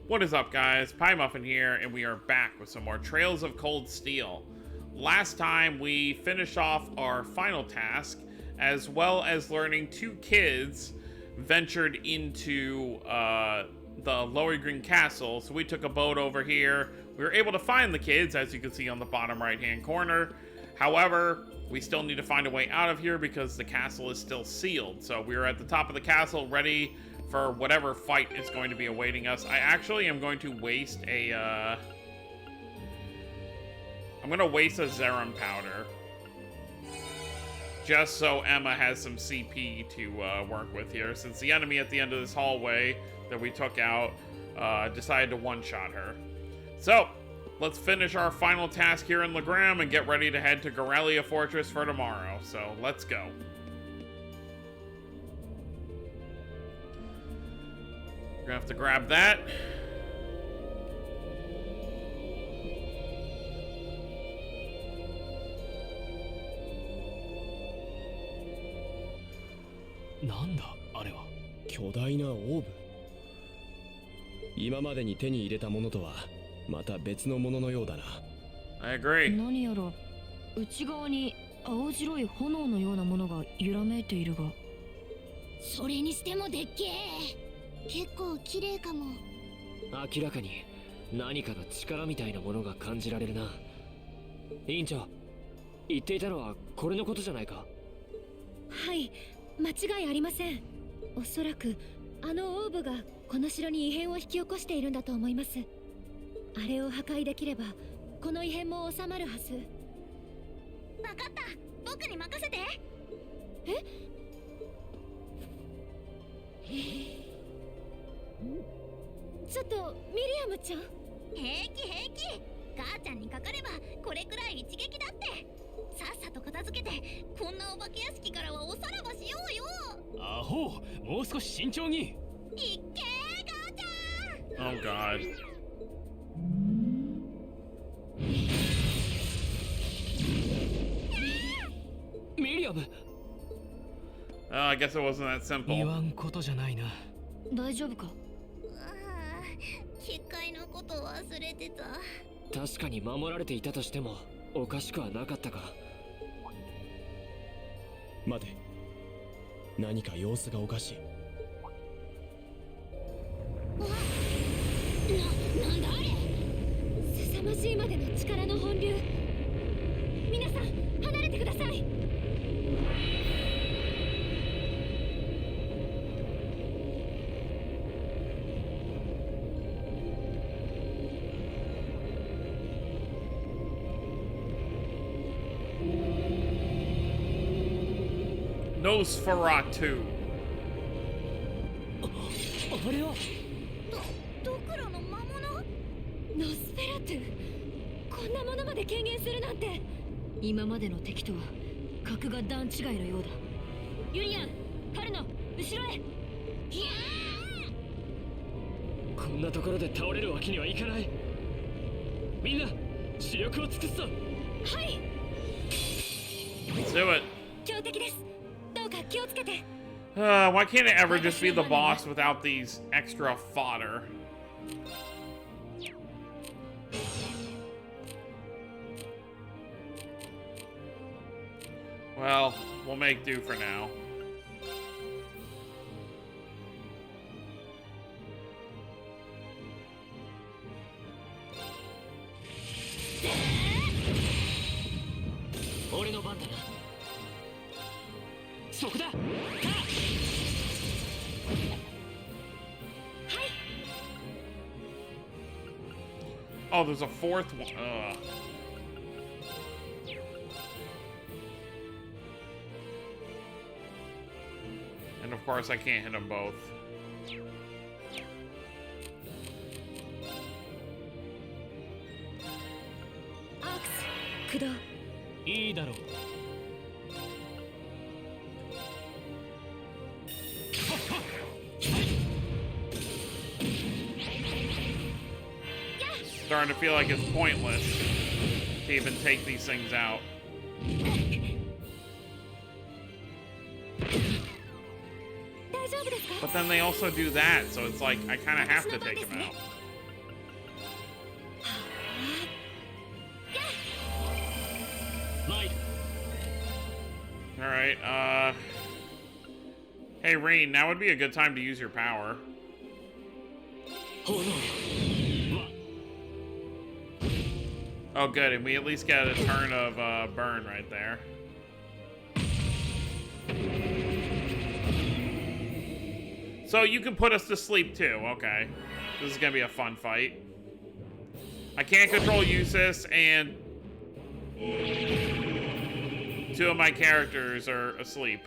What is up, guys? Pie Muffin here, and we are back with some more Trails of Cold Steel. Last time, we finished off our final task, as well as learning 2 kids ventured into the Lower Green Castle. So we took a boat over here. We were able to find the kids, as you can see on the bottom right-hand corner. However, we still need to find a way out of here because the castle is still sealed. So we are at the top of the castle, ready for whatever fight is going to be awaiting us. I actually am going to waste a, I'm going to waste a Zerum powder. Just so Emma has some CP to work with here, since the enemy at the end of this hallway that we took out decided to one-shot her. So, let's finish our final task here in Legram and get ready to head to Garrelia Fortress for tomorrow. So, let's go. We're gonna have to grab that. Nanda, あれは巨大なオーブ。今までに手に入れたものとはまた別のもののようだな。I agree. 何やら内側に青白い炎のようなものが揺らめいているが、それにしてもでっけえ。結構綺麗かも。明らかに何かの力みたいなものが感じられるな。委員長、言っていたのはこれのことじゃないか。はい、間違いありません。おそらくあのオーブがこの城に異変を引き起こしているんだと思います。あれを破壊できればこの異変も収まるはず。わかった、僕に任せて。ちょっとミリアムちゃん。平気平気、母ちゃんにかかればこれくらい一撃だって。さっさと片付けてこんなお化け屋敷からはおさらばしようよ。アホ、もう少し慎重に。いっけー、母ちゃん。 Oh god. Miriam! I guess it wasn't that simple. 言わんことじゃないな。大丈夫か？結界のこと忘れてた。確かに守られていたとしてもおかしくはなかったか。待て、何か様子がおかしい。なんだあれ。凄まじいまでの力の本流。皆さん離れてください。Nosferatu. あれはドクロの魔物。ノスフェラトゥ、こんなものまで軽減するなんて。今までの敵とは格が段違いのようだ。ユリアン、彼の後ろへ。こんなところで倒れるわけにはいかない。みんな視力を尽くすぞ。はい。 Let's do it. 強敵です。どうか気をつけて。 Why can't it ever just be the boss without these extra fodder? Well, we'll make do for now. Ore no番だな。そこだ。Oh, there's a fourth one. And of course, I can't hit them both. Ox, 駆動。いいだろう。Starting to feel like it's pointless to even take these things out. But then they also do that, so it's like I kind of have to take them out. Alright, hey, Rain, now would be a good time to use your power. Oh, good, and we at least get a turn of, burn right there. So you can put us to sleep, too. Okay. This is gonna be a fun fight. I can't control Eustace, and 2 of my characters are asleep.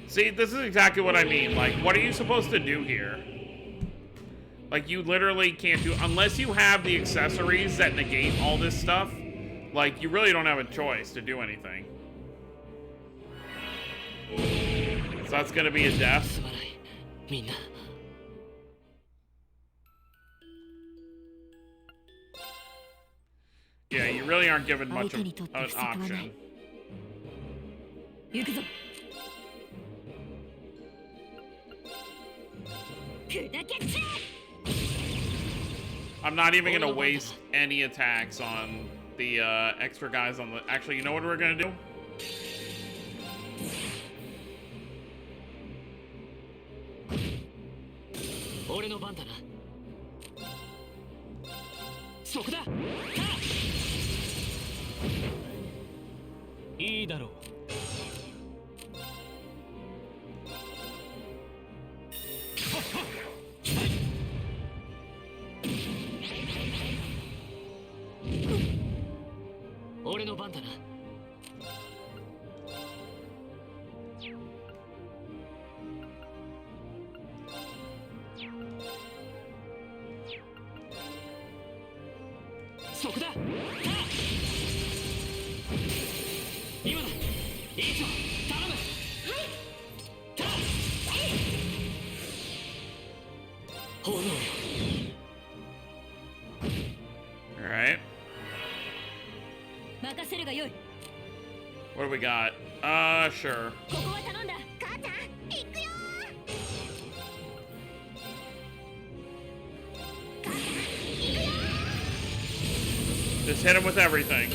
See, this is exactly what I mean. Like, what are you supposed to do here? Like, you literally can't do... Unless you have the accessories that negate all this stuff, like, you really don't have a choice to do anything. So that's gonna be a death. Yeah, you really aren't given much of an option. I'm not even gonna waste any attacks on the extra guys on the... Actually, you know what we're gonna do? Alright. What do we got? Sure. Just hit him with everything.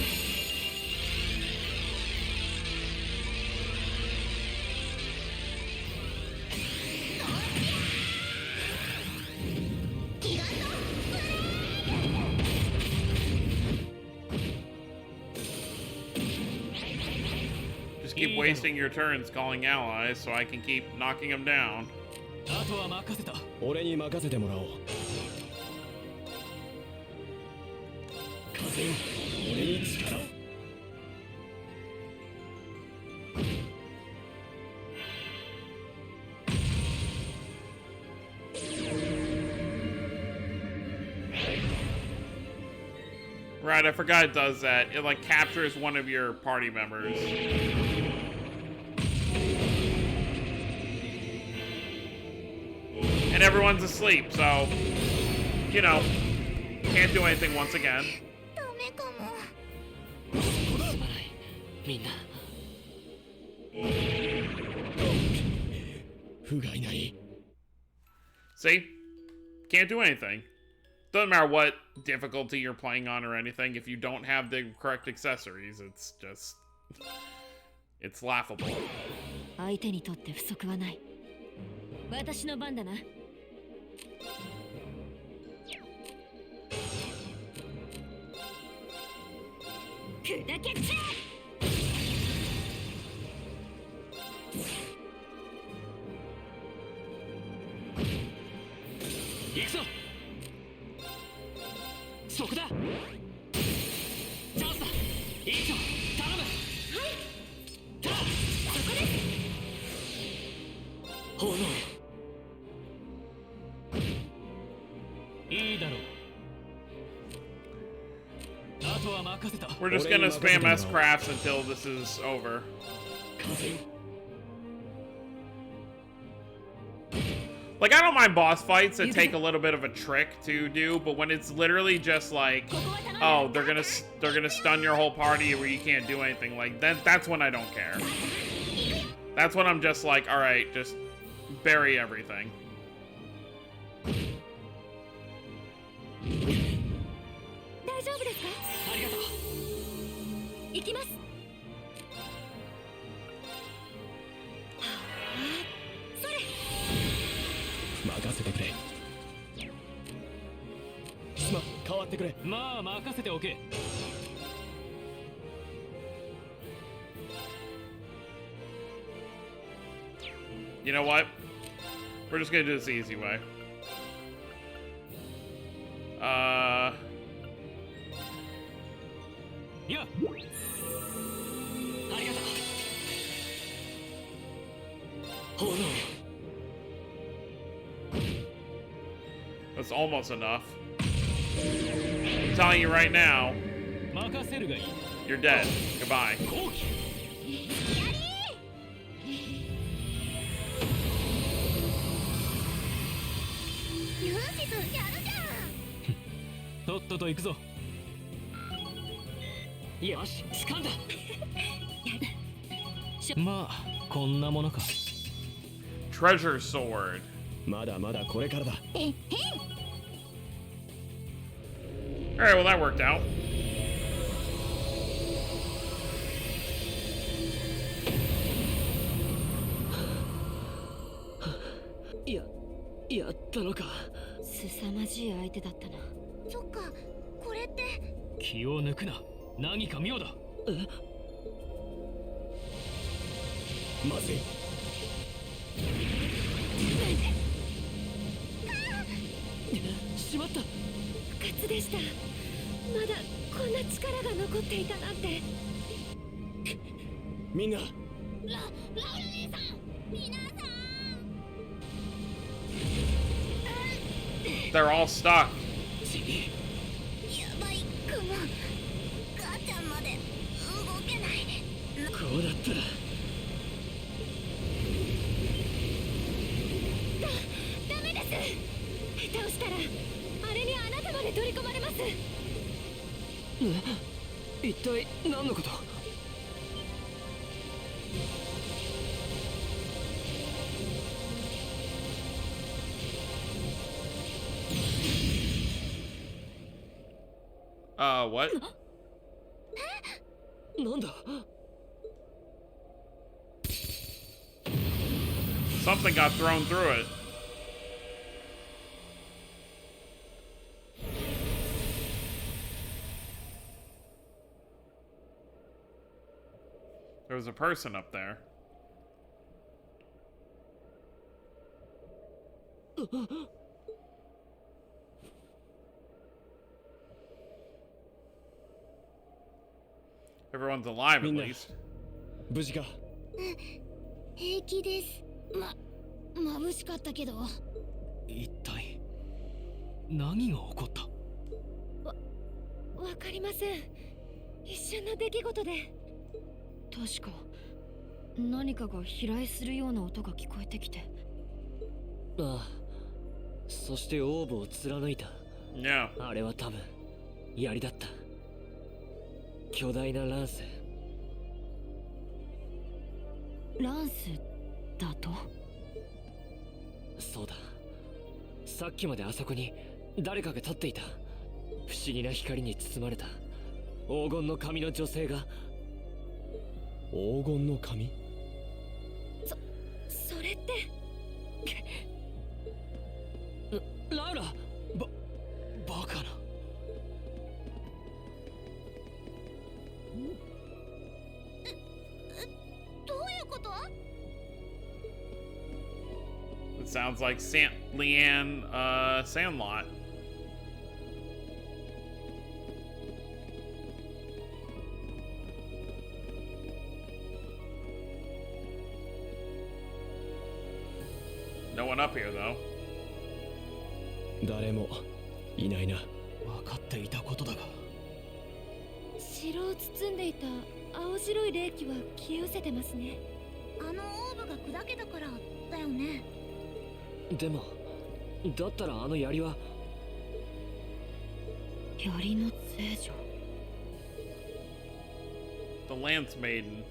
Just keep wasting your turns calling allies so I can keep knocking them down. Right, I forgot it does that. It like captures one of your party members. And everyone's asleep, so you know, can't do anything once again. See? Can't do anything. Doesn't matter what difficulty you're playing on or anything. If you don't have the correct accessories, it's just... it's laughable. We're just gonna spam S-Crafts until this is over. Like, I don't mind boss fights that take a little bit of a trick to do, but when it's literally just like, oh, they're gonna stun your whole party where you can't do anything, like that's when I don't care. That's when I'm just like, all right, just bury everything. 大丈夫ですか？ありがとう。行きます。それ。任せてくれ。すま、変わってくれ。まあ任せておけ。You know what? We're just gonna do this the easy way. Yeah. ありがとう。炎。 That's almost enough. I'm telling you right now, 任せるがいい。 you're dead. Goodbye. 後期。ユーシスやるじゃん。とっとと行くぞ。よし、掴んだ。まあ、こんなものか。Treasure sword. まだまだこれからだ。 Alright, well that worked out. やったのか。凄まじい相手だったな。そっか、これって。気を抜くな。何か妙だ。まずい。しまった。不活でした。まだこんな力が残っていたなんて。みんな。ラウル兄さん、皆さん。 They're all stuck. やばい、クモ。母ちゃんまで動けない。こうだったら。ダメです。下手をしたらあれにあなたまで取り込まれます。一体何のこと？What? なんだ？ Something got thrown through it. There was a person up there. Everyone's alive at least. 無事か。平気です。眩しかったけど。一体何が起こった？わかりません。一瞬の出来事で。確か何かが飛来するような音が聞こえてきて。ああ、そしてオーブを貫いた。 Yeah. あれは多分槍だった。巨大なランス。ランスだと？そうだ。さっきまであそこに誰かが立っていた。不思議な光に包まれた黄金の髪の女性が。黄金の髪？それって。ラウラ、バカな。どういうこと？ It sounds like Leanne, Sandlot. No one up here, though. 誰もいないな。分かっていたことだが。城を包んでいた青白い霊気は消え失せてますね。あのオーブが砕けたからだよね。でもだったらあの槍は槍の聖女。 The Lance Maiden.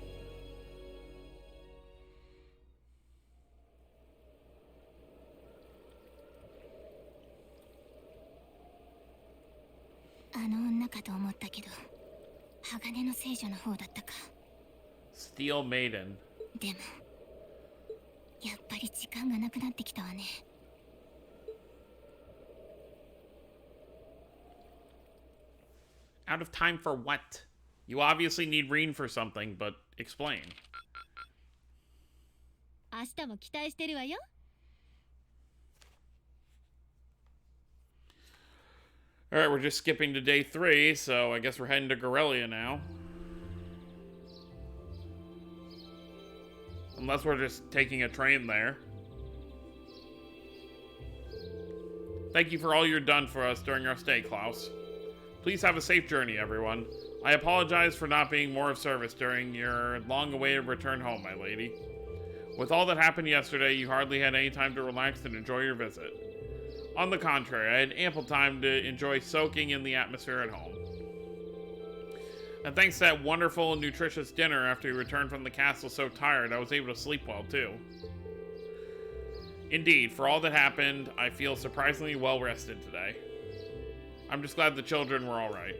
あの女かと思ったけど、鋼の聖女の方だったか。 Steel Maiden. でもやっぱり時間がなくなってきたわね。 Out of time for what? You obviously need Reen for something, but explain. 明日も期待してるわよ。 Alright, we're just skipping to day 3, so I guess we're heading to Garrelia now. Unless we're just taking a train there. Thank you for all you've done for us during our stay, Klaus. Please have a safe journey, everyone. I apologize for not being more of service during your long-awaited return home, my lady. With all that happened yesterday, you hardly had any time to relax and enjoy your visit. On the contrary, I had ample time to enjoy soaking in the atmosphere at home. And thanks to that wonderful and nutritious dinner after we returned from the castle so tired, I was able to sleep well, too. Indeed, for all that happened, I feel surprisingly well rested today. I'm just glad the children were alright.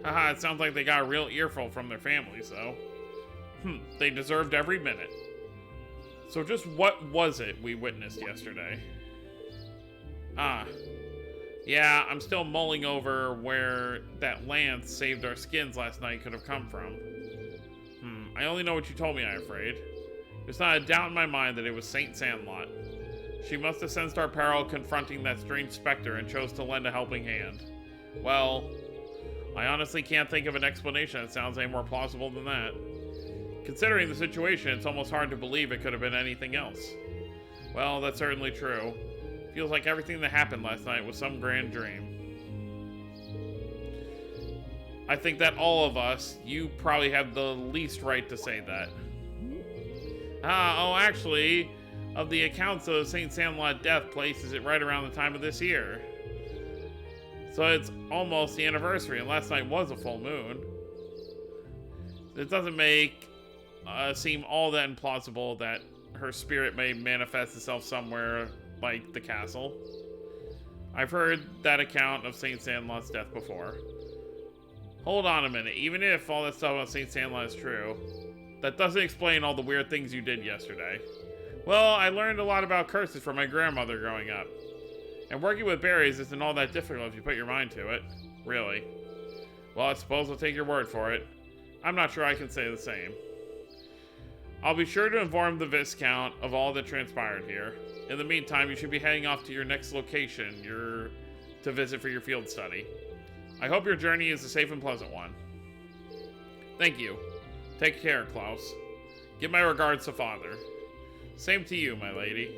Haha, it sounds like they got a real earful from their families, though. They deserved every minute. So just what was it we witnessed yesterday? Yeah, I'm still mulling over where that lance saved our skins last night could have come from. I only know what you told me, I'm afraid. There's not a doubt in my mind that it was Saint Sandlot. She must have sensed our peril confronting that strange specter and chose to lend a helping hand. Well, I honestly can't think of an explanation that sounds any more plausible than that. Considering the situation, it's almost hard to believe it could have been anything else. Well, that's certainly true. Feels like everything that happened last night was some grand dream. I think that all of us, you probably have the least right to say that. Oh, actually, of the accounts of St. Sandlot death places it right around the time of this year. So it's almost the anniversary, and last night was a full moon. It doesn't make seem all that implausible that her spirit may manifest itself somewhere like the castle. I've heard that account of St. Sandlot's death before. Hold on a minute, even if all that stuff about St. Sandlot is true, that doesn't explain all the weird things you did yesterday. Well, I learned a lot about curses from my grandmother growing up. And working with berries isn't all that difficult if you put your mind to it. Really. Well, I suppose I'll take your word for it. I'm not sure I can say the same. I'll be sure to inform the Viscount of all that transpired here. In the meantime, you should be heading off to your next location to visit for your field study. I hope your journey is a safe and pleasant one. Thank you. Take care, Klaus. Give my regards to Father. Same to you, my lady.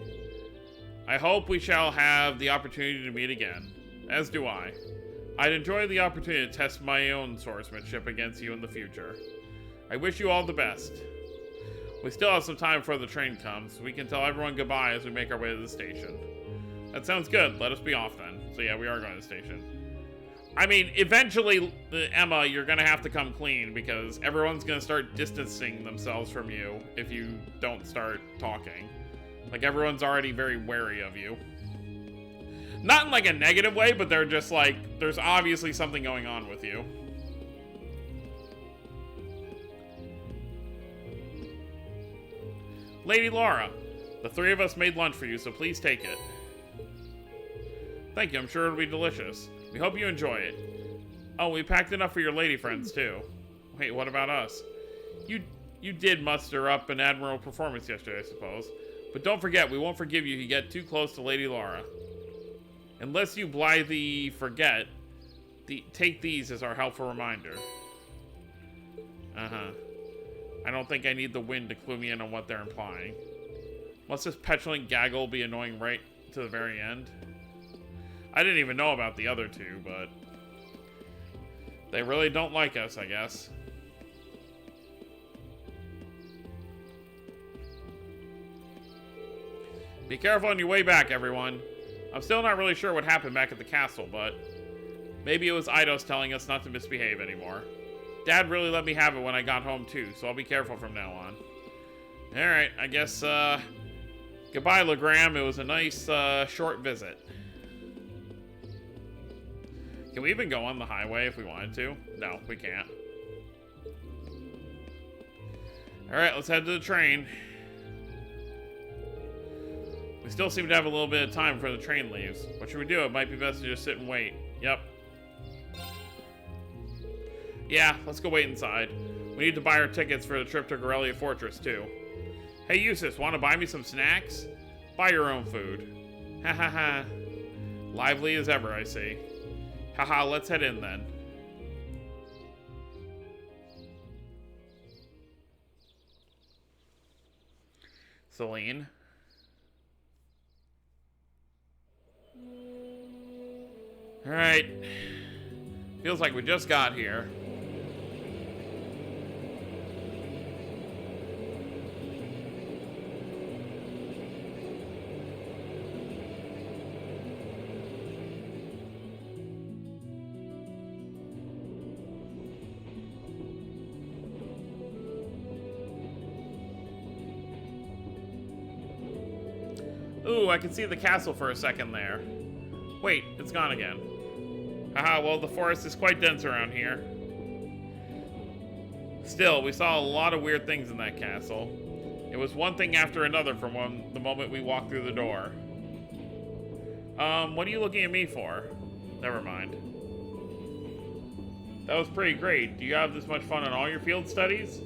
I hope we shall have the opportunity to meet again. As do I. I'd enjoy the opportunity to test my own swordsmanship against you in the future. I wish you all the best. We still have some time before the train comes. We can tell everyone goodbye as we make our way to the station. That sounds good. Let us be off then. So yeah, we are going to the station. I mean, eventually, Emma, you're going to have to come clean because everyone's going to start distancing themselves from you if you don't start talking. Like, everyone's already very wary of you. Not in, like, a negative way, but they're just, like, there's obviously something going on with you. Lady Laura, the three of us made lunch for you, so please take it. Thank you, I'm sure it'll be delicious. We hope you enjoy it. Oh, we packed enough for your lady friends, too. Wait, what about us? You did muster up an admirable performance yesterday, I suppose. But don't forget, we won't forgive you if you get too close to Lady Laura. Unless you blithely forget, take these as our helpful reminder. I don't think I need the wind to clue me in on what they're implying. Must this petulant gaggle be annoying right to the very end? I didn't even know about the other two, but they really don't like us, I guess. Be careful on your way back, everyone. I'm still not really sure what happened back at the castle, but maybe it was Eidos telling us not to misbehave anymore. Dad really let me have it when I got home too, so I'll be careful from now on. Alright, I guess, goodbye, Legram. It was a nice, short visit. Can we even go on the highway if we wanted to? No, we can't. Alright, let's head to the train. We still seem to have a little bit of time before the train leaves. What should we do? It might be best to just sit and wait. Yep. Yeah, let's go wait inside. We need to buy our tickets for the trip to Garrelia Fortress, too. Hey, Eustace, want to buy me some snacks? Buy your own food. Ha ha ha. Lively as ever, I see. Haha, let's head in then. Celine. Alright. Feels like we just got here. Ooh, I can see the castle for a second there. Wait, it's gone again. Haha, well, the forest is quite dense around here. Still, we saw a lot of weird things in that castle. It was one thing after another from the moment we walked through the door. What are you looking at me for? Never mind. That was pretty great. Do you have this much fun in all your field studies?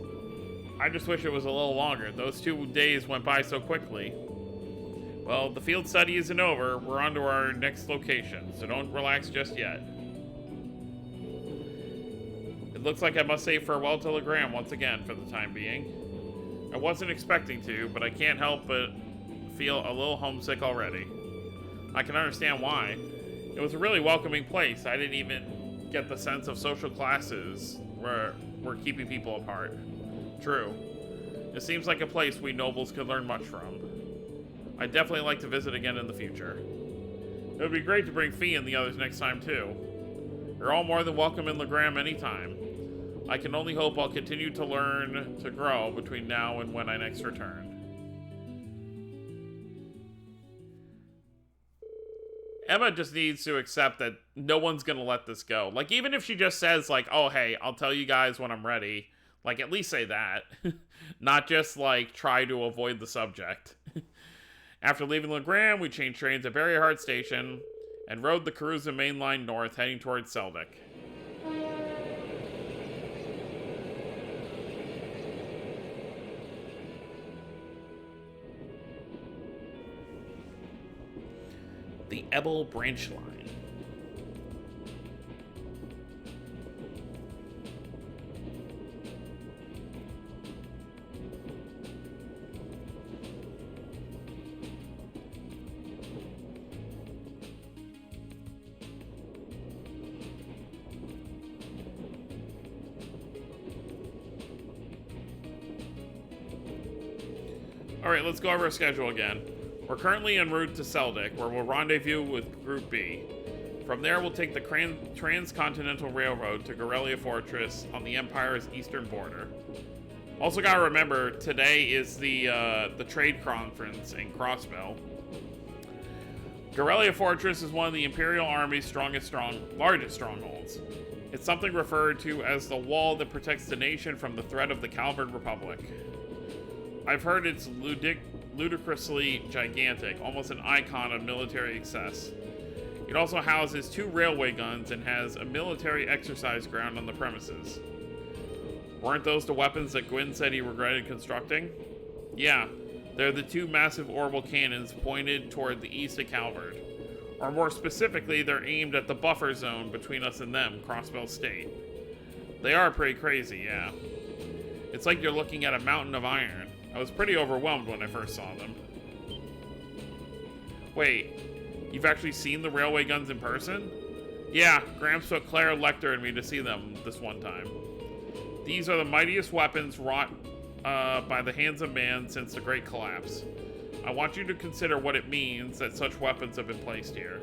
I just wish it was a little longer. Those 2 days went by so quickly. Well, the field study isn't over. We're on to our next location, so don't relax just yet. It looks like I must say farewell to Legram once again for the time being. I wasn't expecting to, but I can't help but feel a little homesick already. I can understand why. It was a really welcoming place. I didn't even get the sense of social classes where we're keeping people apart. True. It seems like a place we nobles could learn much from. I'd definitely like to visit again in the future. It would be great to bring Fee and the others next time too. You're all more than welcome in Legram anytime. I can only hope I'll continue to learn to grow between now and when I next return. Emma just needs to accept that no one's gonna let this go. Like, even if she just says, like, oh, hey, I'll tell you guys when I'm ready. Like, at least say that. Not just, like, try to avoid the subject. After leaving Legram, we changed trains at Berryheart Station and rode the Caruza main line north, heading towards Seldick. The Ebel branch line. Alright, let's go over our schedule again. We're currently en route to Seldick, where we'll rendezvous with Group B. From there, we'll take the Transcontinental Railroad to Garrelia Fortress on the Empire's eastern border. Also gotta remember, today is the trade conference in Crossbell. Garrelia Fortress is one of the Imperial Army's largest strongholds. It's something referred to as the wall that protects the nation from the threat of the Calvard Republic. I've heard it's ludicrously gigantic, almost an icon of military excess. It also houses 2 railway guns and has a military exercise ground on the premises. Weren't those the weapons that Gwyn said he regretted constructing? Yeah, they're the 2 massive orbital cannons pointed toward the east of Calvard. Or more specifically, they're aimed at the buffer zone between us and them, Crossbell State. They are pretty crazy, yeah. It's like you're looking at a mountain of iron. I was pretty overwhelmed when I first saw them. Wait, you've actually seen the railway guns in person? Yeah, Gramps took Claire, Lecter, and me to see them this one time. These are the mightiest weapons wrought by the hands of man since the Great Collapse. I want you to consider what it means that such weapons have been placed here.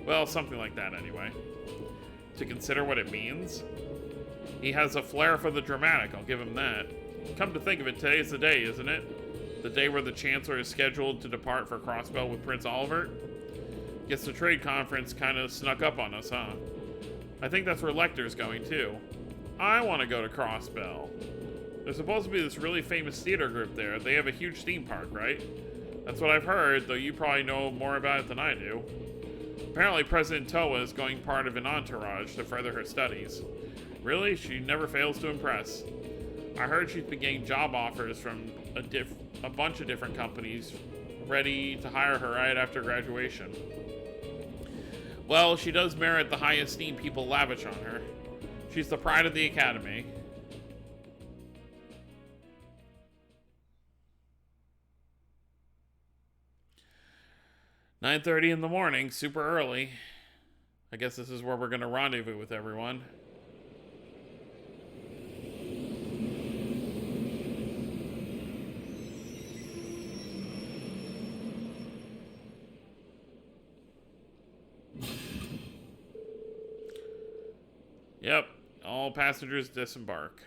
Well, something like that anyway. To consider what it means? He has a flair for the dramatic, I'll give him that. Come to think of it, today's the day, isn't it? The day where the Chancellor is scheduled to depart for Crossbell with Prince Olivert? Guess the trade conference kind of snuck up on us, huh? I think that's where Lecter's going, too. I want to go to Crossbell. There's supposed to be this really famous theater group there. They have a huge theme park, right? That's what I've heard, though you probably know more about it than I do. Apparently, President Toa is going part of an entourage to further her studies. Really? She never fails to impress. I heard she's been getting job offers from a bunch of different companies ready to hire her right after graduation. Well, she does merit the high esteem people lavish on her. She's the pride of the academy. "9:30 in the morning, super early. I guess this is where we're gonna rendezvous with everyone." Yep, all passengers disembark.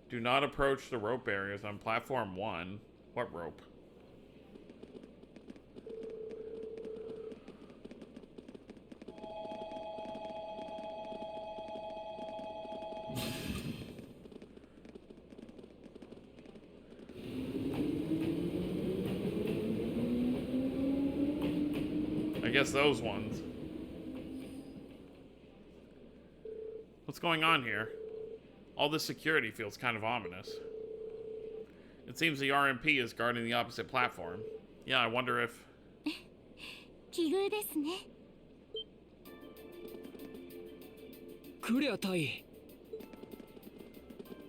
Do not approach the rope barriers on platform 1. What rope? I guess those ones. What's going on here? All this security feels kind of ominous. It seems the RMP is guarding the opposite platform. Yeah, I wonder if... 奇遇ですね。クレア隊。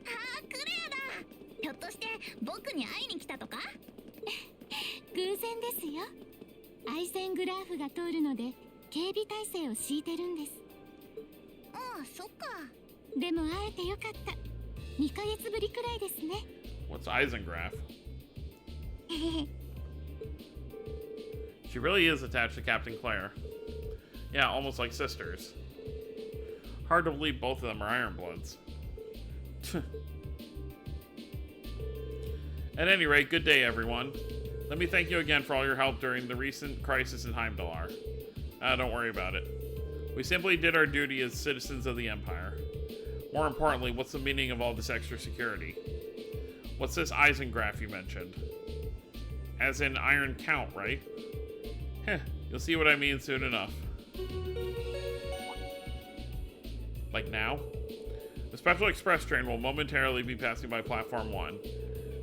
クレアだ。ひょっとして僕に会いに来たとか？偶然ですよ。アイセングラーフが通るので警備態勢を敷いてるんです。ああ、そっか。でも会えてよかった。2ヶ月ぶりくらいですね。What's Eisengraph? She really is attached to Captain Claire. Yeah, almost like sisters. Hard to believe both of them are Ironbloods. At any rate, good day, everyone. Let me thank you again for all your help during the recent crisis in Heimdallar. Don't worry about it. We simply did our duty as citizens of the Empire. More importantly, what's the meaning of all this extra security? What's this Eisengraph you mentioned? As in Iron Count, right? Heh, you'll see what I mean soon enough. Like now? The special express train will momentarily be passing by platform 1.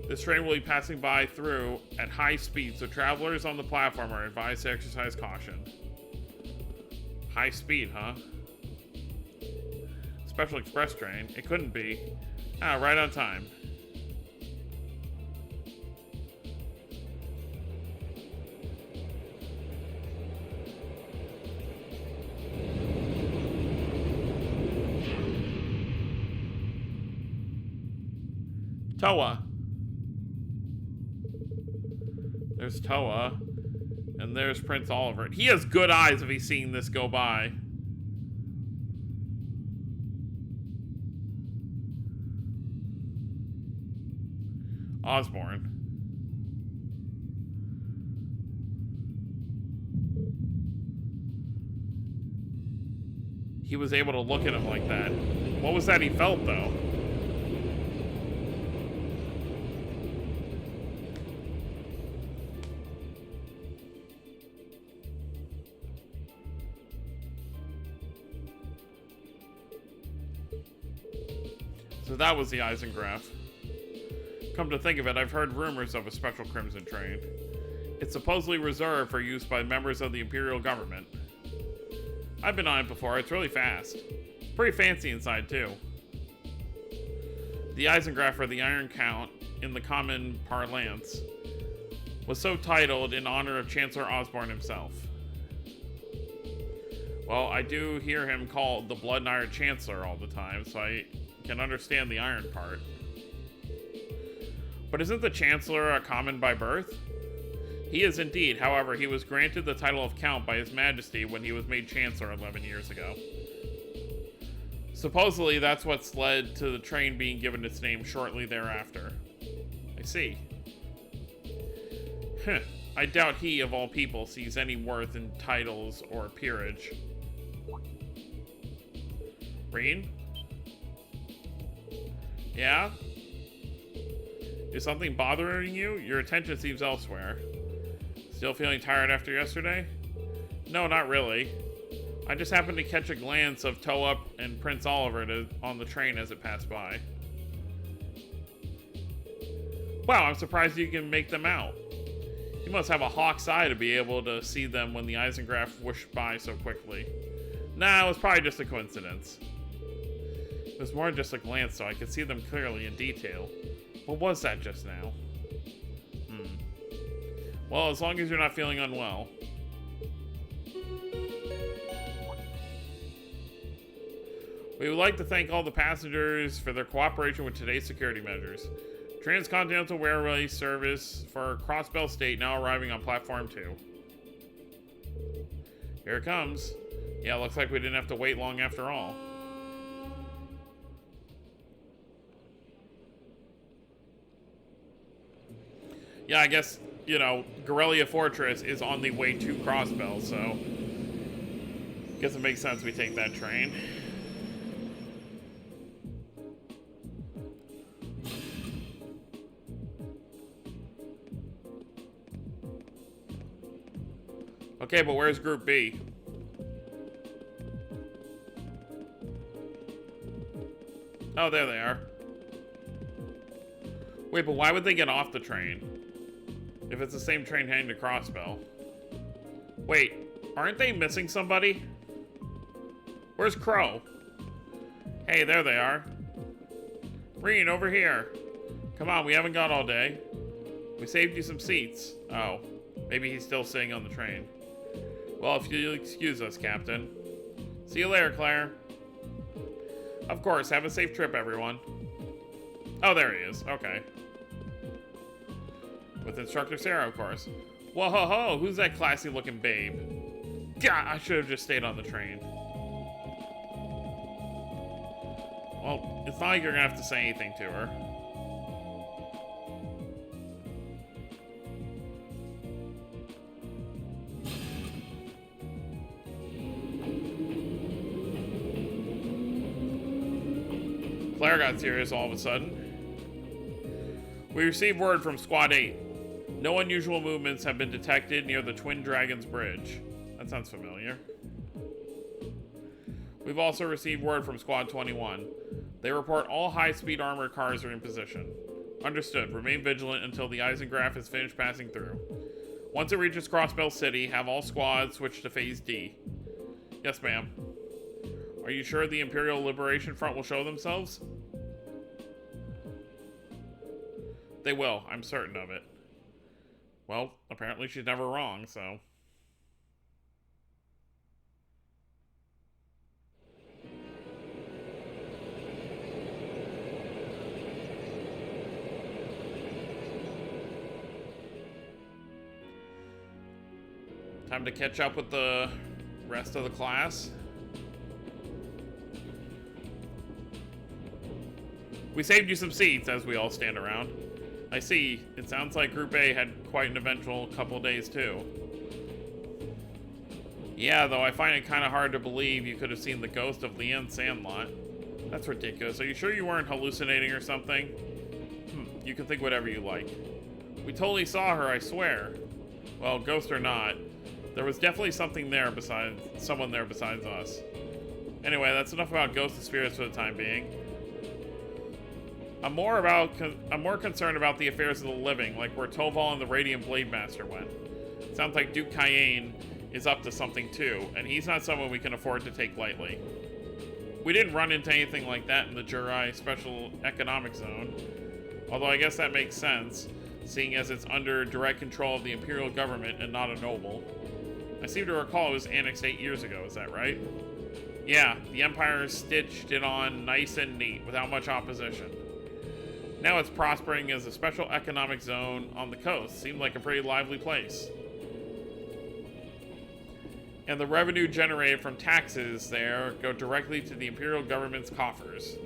This train will be passing by through at high speed, so travelers on the platform are advised to exercise caution. High speed, huh? Special express train? It couldn't be. Ah, right on time. Toa. There's Toa. And there's Prince Olivert. He has good eyes if he's seeing this go by. Osborne. He was able to look at him like that. What was that he felt, though? So that was the Eisengraph. Come to think of it, I've heard rumors of a special Crimson train. It's supposedly reserved for use by members of the Imperial government. I've been on it before, it's really fast. Pretty fancy inside, too. The Eisengraph, or the Iron Count, in the common parlance, was so titled in honor of Chancellor Osborne himself. Well, I do hear him called the Blood and Iron Chancellor all the time, so I can understand the iron part. But isn't the Chancellor a common by birth? He is indeed. However, he was granted the title of Count by His Majesty when he was made Chancellor 11 years ago. Supposedly, that's what's led to the train being given its name shortly thereafter. I see. Huh. I doubt he, of all people, sees any worth in titles or peerage. Reen? Yeah? Is something bothering you? Your attention seems elsewhere. Still feeling tired after yesterday? No, not really. I just happened to catch a glance of Toe-Up and Prince Oliver on the train as it passed by. Wow, I'm surprised you can make them out. You must have a hawk's eye to be able to see them when the Eisengraph whooshed by so quickly. Nah, it was probably just a coincidence. It was more than just a glance, so I could see them clearly in detail. What was that just now? Well, as long as you're not feeling unwell. We would like to thank all the passengers for their cooperation with today's security measures. Transcontinental Railway service for Crossbell State now arriving on Platform 2. Here it comes. Yeah, looks like we didn't have to wait long after all. Yeah, I guess, you know, Garrelia Fortress is on the way to Crossbell, so guess it makes sense we take that train. Okay, but where's Group B? Oh, there they are. Wait, but why would they get off the train? If it's the same train heading to Crossbell. Wait, aren't they missing somebody? Where's Crow? Hey, there they are. Reen, over here. Come on, we haven't got all day. We saved you some seats. Oh, maybe he's still sitting on the train. Well, if you'll excuse us, Captain. See you later, Claire. Of course, have a safe trip, everyone. Oh, there he is. Okay. With Instructor Sarah, of course. Whoa, ho, ho, who's that classy-looking babe? God, I should have just stayed on the train. Well, it's not like you're gonna have to say anything to her. Claire got serious all of a sudden. We received word from Squad 8. No unusual movements have been detected near the Twin Dragons Bridge. That sounds familiar. We've also received word from Squad 21. They report all high-speed armored cars are in position. Understood. Remain vigilant until the Eisengraph is finished passing through. Once it reaches Crossbell City, have all squads switch to Phase D. Yes, ma'am. Are you sure the Imperial Liberation Front will show themselves? They will. I'm certain of it. Well, apparently she's never wrong, so... Time to catch up with the rest of the class. We saved you some seats as we all stand around. I see. It sounds like Group A had quite an eventful couple of days too. Yeah, though I find it kind of hard to believe you could have seen the ghost of Leanne Sandlot. That's ridiculous. Are you sure you weren't hallucinating or something? You can think whatever you like. We totally saw her, I swear. Well, ghost or not, there was definitely something there besides someone there besides us. Anyway, that's enough about ghosts and spirits for the time being. I'm more concerned about the affairs of the living, like where Toval and the Radiant Blade Master went. Sounds like Duke Cayenne is up to something too, and he's not someone we can afford to take lightly. We didn't run into anything like that in the Jurai Special Economic Zone, although I guess that makes sense, seeing as it's under direct control of the Imperial government and not a noble. I seem to recall it was annexed 8 years ago, is that right? Yeah, the Empire stitched it on nice and neat, without much opposition. Now it's prospering as a special economic zone on the coast. Seemed like a pretty lively place. And the revenue generated from taxes there go directly to the Imperial government's coffers,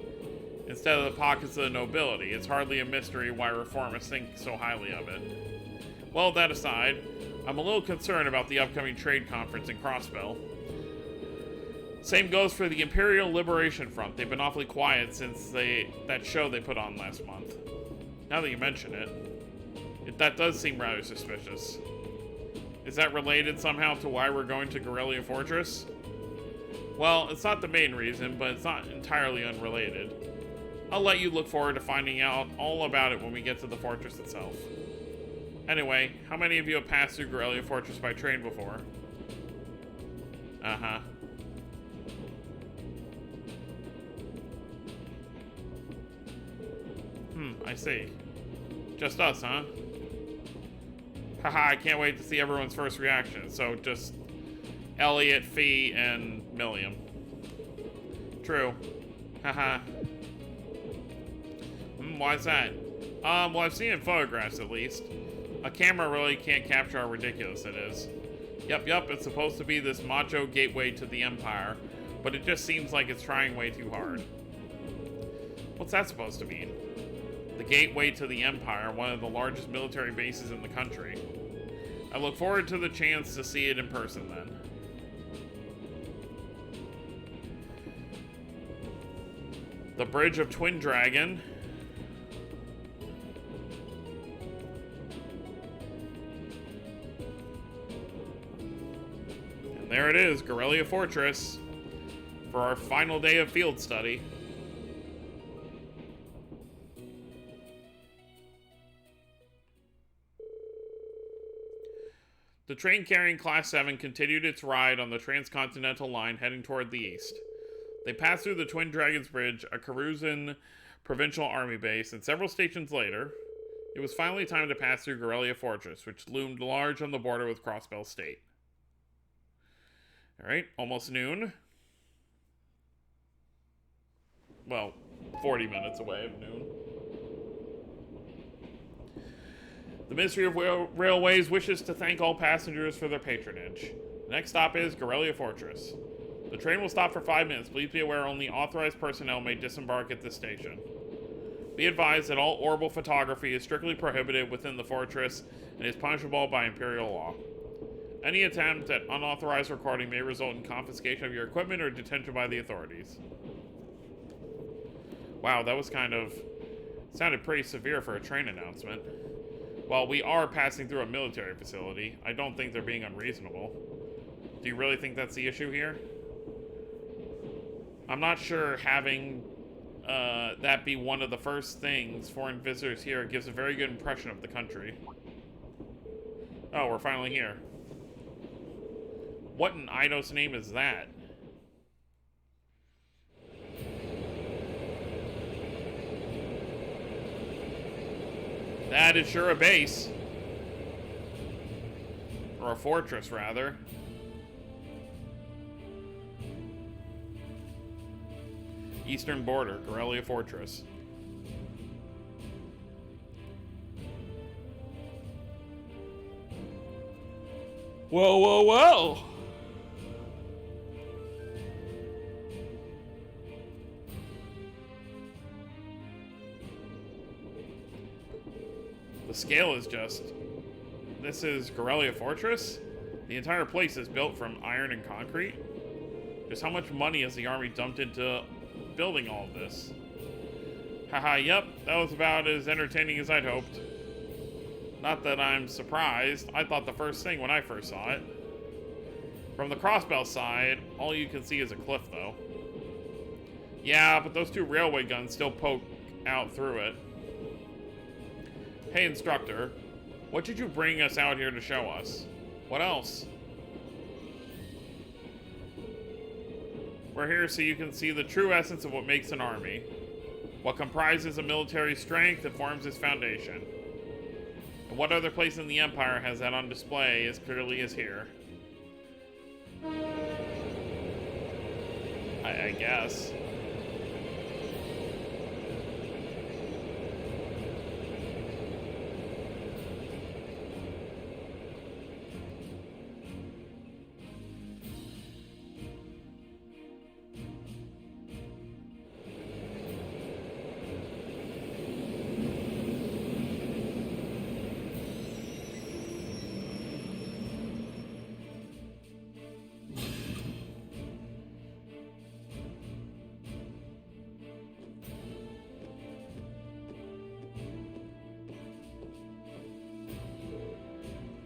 instead of the pockets of the nobility. It's hardly a mystery why reformists think so highly of it. Well, that aside, I'm a little concerned about the upcoming trade conference in Crossbell. Same goes for the Imperial Liberation Front. They've been awfully quiet since that show they put on last month. Now that you mention it, that does seem rather suspicious. Is that related somehow to why we're going to Garrelia Fortress? Well, it's not the main reason, but it's not entirely unrelated. I'll let you look forward to finding out all about it when we get to the fortress itself. Anyway, how many of you have passed through Garrelia Fortress by train before? Uh-huh. I see. Just us, huh? Haha, I can't wait to see everyone's first reaction. So just Elliot, Fee, and Milliam. True. Haha. Why's that? Well, I've seen it in photographs at least. A camera really can't capture how ridiculous it is. Yep, it's supposed to be this macho gateway to the Empire, but it just seems like it's trying way too hard. What's that supposed to mean? The gateway to the Empire, one of the largest military bases in the country. I look forward to the chance to see it in person then. The Bridge of Twin Dragon. And there it is, Garrelia Fortress, for our final day of field study. The train carrying Class 7 continued its ride on the transcontinental line heading toward the east. They passed through the Twin Dragons Bridge, a Karuzan provincial army base, and several stations later, it was finally time to pass through Garrelia Fortress, which loomed large on the border with Crossbell State. Alright, almost noon. Well, 40 minutes away of noon. The Ministry of Railways wishes to thank all passengers for their patronage. The next stop is Garrelia Fortress. The train will stop for 5 minutes. Please be aware only authorized personnel may disembark at this station. Be advised that all orbital photography is strictly prohibited within the fortress and is punishable by Imperial law. Any attempt at unauthorized recording may result in confiscation of your equipment or detention by the authorities. Wow, that was sounded pretty severe for a train announcement. While we are passing through a military facility, I don't think they're being unreasonable. Do you really think that's the issue here? I'm not sure having that be one of the first things foreign visitors here gives a very good impression of the country. Oh, we're finally here. What in Eidos' name is that? That is sure a base. Or a fortress, rather. Eastern border, Garrelia Fortress. Whoa. The scale is just... This is Garrelia Fortress? The entire place is built from iron and concrete? Just how much money has the army dumped into building all of this? Haha, yep, that was about as entertaining as I'd hoped. Not that I'm surprised. I thought the first thing when I first saw it. From the Crossbell side, all you can see is a cliff, though. Yeah, but those two railway guns still poke out through it. Hey, instructor. What did you bring us out here to show us? What else? We're here so you can see the true essence of what makes an army. What comprises a military strength that forms its foundation. And what other place in the Empire has that on display as clearly as here? I guess.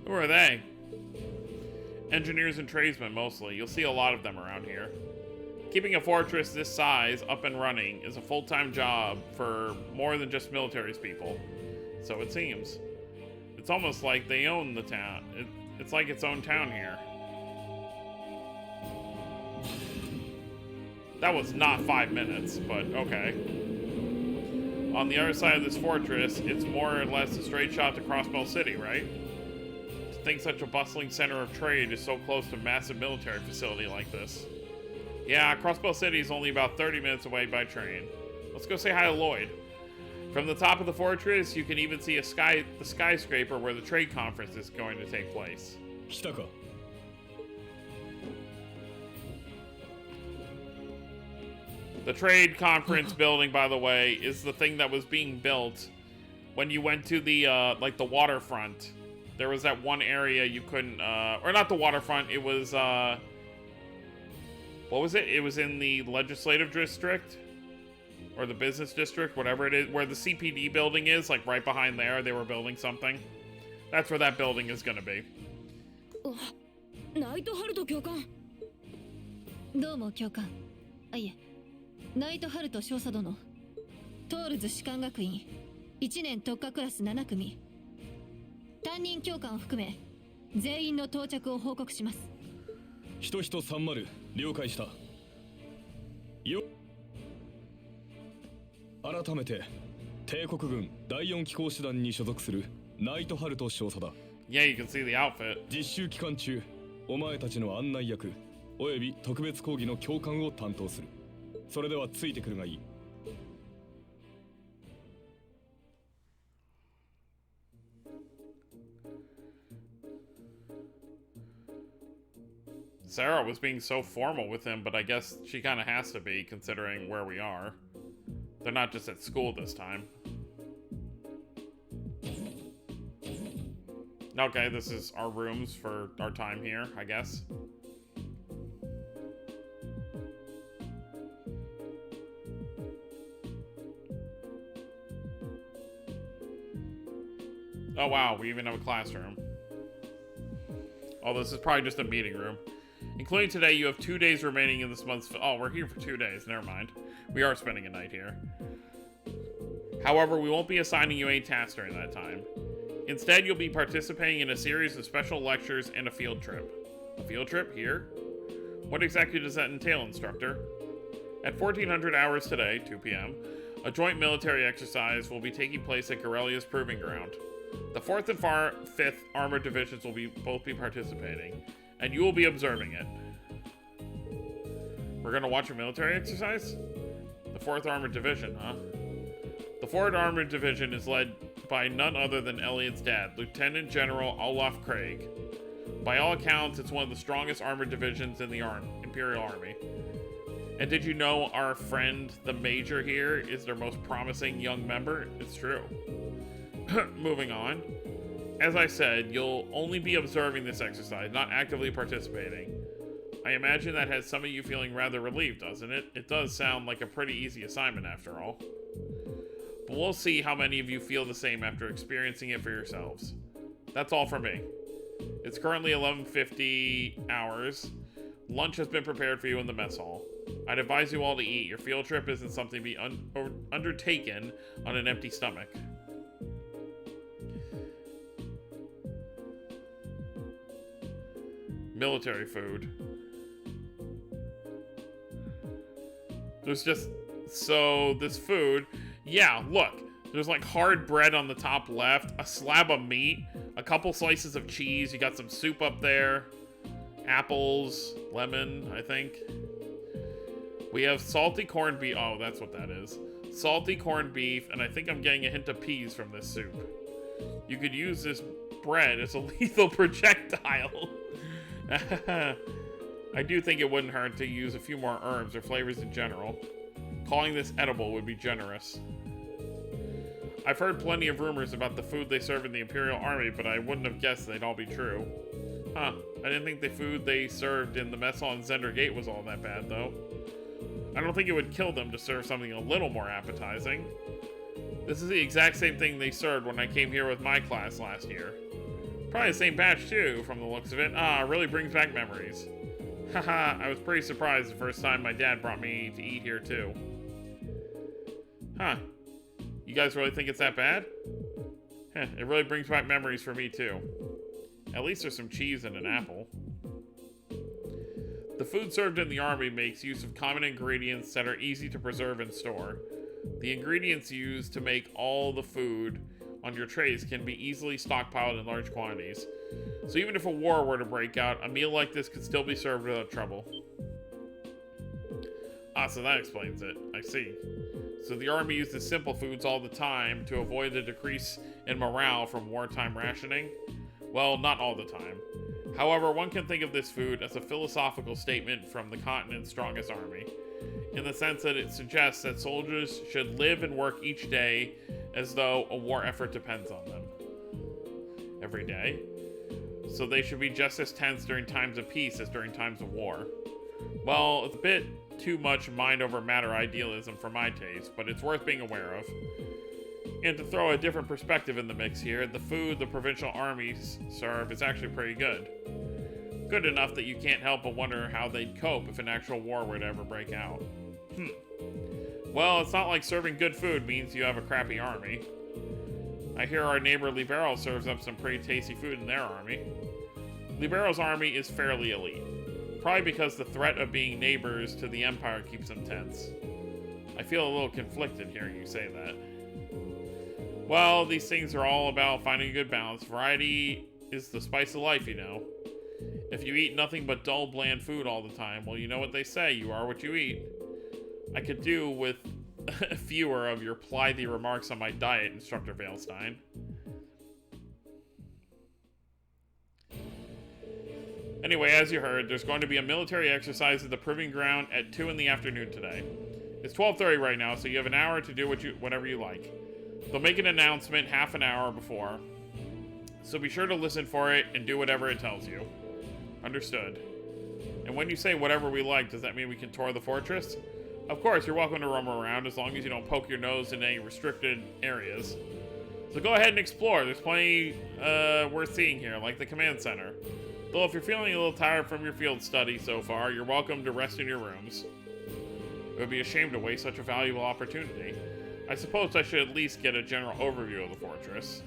Who are they? Engineers and tradesmen, mostly. You'll see a lot of them around here. Keeping a fortress this size up and running is a full-time job for more than just military's people. So it seems. It's almost like they own the town. It's like its own town here. That was not 5 minutes, but okay. On the other side of this fortress, it's more or less a straight shot to Crossbell City, right? To think such a bustling center of trade is so close to a massive military facility like this. Yeah, Crossbell City is only about 30 minutes away by train. Let's go say hi to Lloyd. From the top of the fortress, you can even see the skyscraper where the trade conference is going to take place. 来たか。 The trade conference building, by the way, is the thing that was being built when you went to the, like the waterfront. There was that one area you couldn't, or not the waterfront, it was, what was it? It was in the legislative district? Or the business district, whatever it is, where the CPD building is, like right behind there, they were building something. That's where that building is gonna be. ナイトハルト教官。どうも教官。あ、いえ。ナイトハルト少佐殿。トールズ士官学院1年特化クラス7組。担任教官を含め全員の到着を報告します。人人30了解した。よ。改めて帝国軍第4機構師団に所属するナイトハルト少佐だ。Yeah, you can see the outfit. 実習期間中、お前たちの案内役および特別講義の教官を担当する。それではついてくるがいい。Sarah was being so formal with him, but I guess she kind of has to be, considering where we are. They're not just at school this time. Okay, this is our rooms for our time here, I guess. Oh wow, we even have a classroom. Oh, this is probably just a meeting room. Including today, you have 2 days remaining in this month's... Oh, we're here for 2 days. Never mind. We are spending a night here. However, we won't be assigning you any tasks during that time. Instead, you'll be participating in a series of special lectures and a field trip. A field trip here? What exactly does that entail, instructor? At 1400 hours today, 2 p.m., a joint military exercise will be taking place at Garrelia's Proving Ground. The 4th and 5th Armored Divisions will both be participating, and you will be observing it. We're gonna watch a military exercise? The 4th Armored Division, huh? The 4th Armored Division is led by none other than Elliot's dad, Lieutenant General Olaf Craig. By all accounts, it's one of the strongest armored divisions in the Imperial Army. And did you know our friend, the Major here, is their most promising young member? It's true. Moving on. As I said, you'll only be observing this exercise, not actively participating. I imagine that has some of you feeling rather relieved, doesn't it? It does sound like a pretty easy assignment after all. But we'll see how many of you feel the same after experiencing it for yourselves. That's all from me. It's currently 11:50 hours. Lunch has been prepared for you in the mess hall. I'd advise you all to eat. Your field trip isn't something to be undertaken on an empty stomach. Military food. There's just... So, this food... Yeah, look. There's like hard bread on the top left, a slab of meat, a couple slices of cheese, you got some soup up there, apples, lemon, I think. We have salty corned beef. Oh, that's what that is. Salty corned beef, and I think I'm getting a hint of peas from this soup. You could use this bread as a lethal projectile. I do think it wouldn't hurt to use a few more herbs or flavors in general. Calling this edible would be generous. I've heard plenty of rumors about the food they serve in the Imperial Army, but I wouldn't have guessed they'd all be true. Huh, I didn't think the food they served in the mess hall in Zender Gate was all that bad, though. I don't think it would kill them to serve something a little more appetizing. This is the exact same thing they served when I came here with my class last year. Probably the same batch, too, from the looks of it. Ah, really brings back memories. Haha, I was pretty surprised the first time my dad brought me to eat here, too. Huh. You guys really think it's that bad? Heh, it really brings back memories for me, too. At least there's some cheese and an apple. The food served in the army makes use of common ingredients that are easy to preserve and store. The ingredients used to make all the food on your trays can be easily stockpiled in large quantities. So even if a war were to break out, a meal like this could still be served without trouble. Ah, so that explains it. I see. So the army uses simple foods all the time to avoid the decrease in morale from wartime rationing? Well, not all the time. However, one can think of this food as a philosophical statement from the continent's strongest army, in the sense that it suggests that soldiers should live and work each day as though a war effort depends on them. Every day? So they should be just as tense during times of peace as during times of war. Well, it's a bit too much mind over matter idealism for my taste, but it's worth being aware of. And to throw a different perspective in the mix here, the food the provincial armies serve is actually pretty good. Good enough that you can't help but wonder how they'd cope if an actual war were to ever break out. Well, it's not like serving good food means you have a crappy army. I hear our neighbor Libero serves up some pretty tasty food in their army. Libero's army is fairly elite, probably because the threat of being neighbors to the Empire keeps them tense. I feel a little conflicted hearing you say that. Well, these things are all about finding a good balance. Variety is the spice of life, you know. If you eat nothing but dull, bland food all the time, well, you know what they say, you are what you eat. I could do with fewer of your plithy remarks on my diet, Instructor Veilstein. Anyway, as you heard, there's going to be a military exercise at the Proving Ground at 2 in the afternoon today. It's 12:30 right now, so you have an hour to do whatever you like. They'll make an announcement half an hour before, so be sure to listen for it and do whatever it tells you. Understood. And when you say whatever we like, does that mean we can tour the fortress? Of course, you're welcome to roam around as long as you don't poke your nose in any restricted areas. So go ahead and explore. There's plenty worth seeing here, like the command center. Though if you're feeling a little tired from your field study so far, you're welcome to rest in your rooms. It would be a shame to waste such a valuable opportunity. I suppose I should at least get a general overview of the fortress.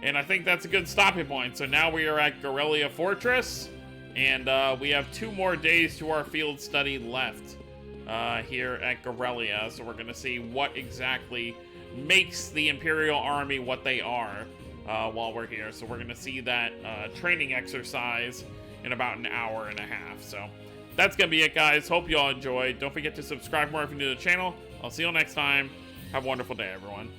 And I think that's a good stopping point. So now we are at Garrelia Fortress, and we have 2 more days to our field study left here at Garrelia. So we're going to see what exactly makes the Imperial Army what they are while we're here. So we're going to see that training exercise in about an hour and a half. So that's going to be it, guys. Hope you all enjoyed. Don't forget to subscribe more if you're new to the channel. I'll see you all next time. Have a wonderful day, everyone.